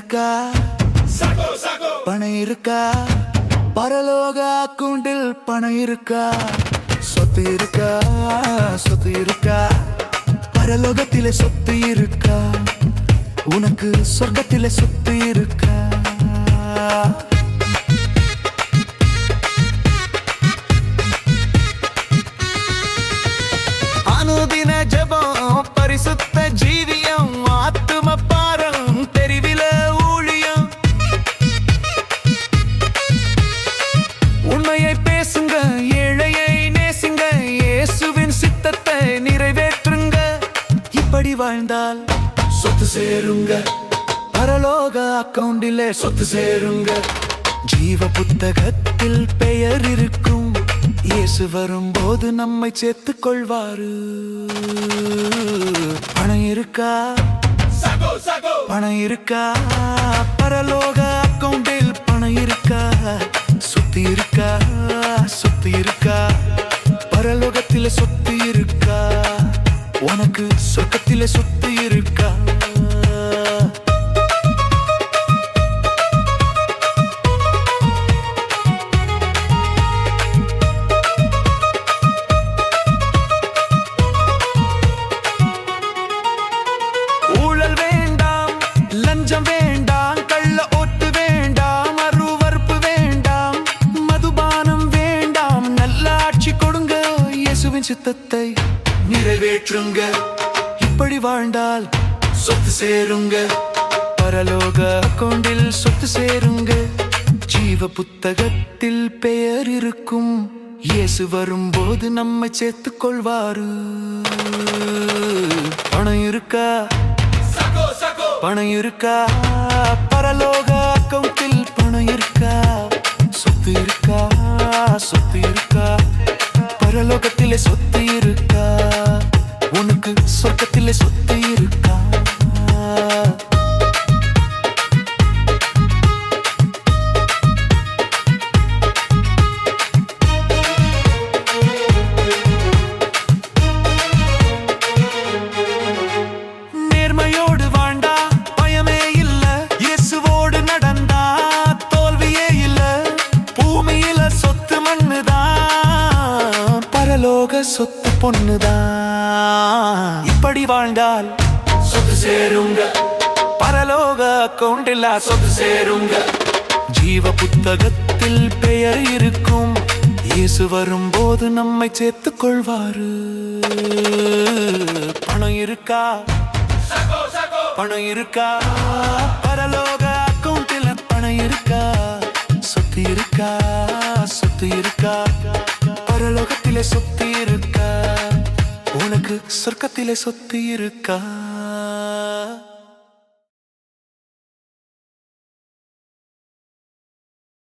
இருக்கா? பணம் இருக்கா? பரலோக அக்கவுண்டில் பணம் இருக்கா? சொத்து இருக்கா? சொத்து இருக்கா? பரலோகத்திலே சொத்து இருக்கா? உனக்கு சொர்க்கத்திலே சொத்து இருக்கா? அனுதின ஜெபம், பரிசுத்த ஜீவியம், ஆத்தும பாரம், தெரிவில ஊழியம். உண்மையை பேசுங்க, ஏழையை நேசிங்க, இயேசுவின் சித்தத்தை நிறைவேற்றுங்க. இப்படி வாழ்ந்தால் சொத்து சேருங்க, பரலோக அக்கவுண்டிலே சொத்து சேருங்க. ஜீவ புத்தகத்தில் பெயர் இருக்கும், இயேசு வரும்போது நம்மை சேர்த்துக் கொள்வாரு. பணம் இருக்கா? பணம் இருக்கா? பரலோக அக்கவுண்டில் பணம் இருக்கா? சொத்து இருக்கா? சொத்து இருக்கா? பரலோகத்திலே சொத்து இருக்கா? உனக்கு சொர்க்கத்திலே சொத்து இருக்கா? ஊழல் வேண்டாம், லஞ்சம் வேண்டாம், கள்ள ஓட்டு வேண்டாம், அருவருப்பு வேண்டாம், மதுபானம் வேண்டாம், நல்ல ஆட்சி கொடுங்க, இயேசுவின் சித்தத்தை நிறைவேற்றுங்க. இப்படி வாழ்ந்தால் சொத்து சேருங்க, பரலோக அக்கவுண்டில் சொத்து சேருங்க. ஜீவ புத்தகத்தில் பெயர் இருக்கும், இயேசு வரும்போது நம்மை சேர்த்துக் கொள்வாரு. பணம் இருக்கா? பணம் இருக்கா? பரலோக அக்கவுண்டில் பணம் இருக்கா? சொத்து இருக்கா? சொத்து இருக்கா? பரலோகத்திலே சொத்து இருக்கா? உனக்கு சொர்க்கத்திலே சொத்து இருக்கா? நேர்மையோடு வாழ்ந்தா பயமே இல்ல, இயேசுவோடு நடந்தா தோல்வியே இல்ல. பூமியில சொத்து மண்ணுதான், பரலோக சொத்து பொண்ணுதான். இப்படி வாழ்ந்தால் சொத்து சேருங்க, பரலோக அக்கவுண்டில் சொத்து சேருங்க. ஜீவ புத்தகத்தில் பெயர் இருக்கும், இயேசு வரும்போது நம்மை சேர்த்துக் கொள்வாரு. பணம் இருக்கா? பணம் இருக்கா? பரலோக அக்கவுண்டில் பணம் இருக்கா? சொத்து இருக்கா? சொத்து இருக்கா? பரலோகத்திலே சொத்து இருக்கா? உனக்கு சொர்க்கத்திலே சொத்து இருக்கா?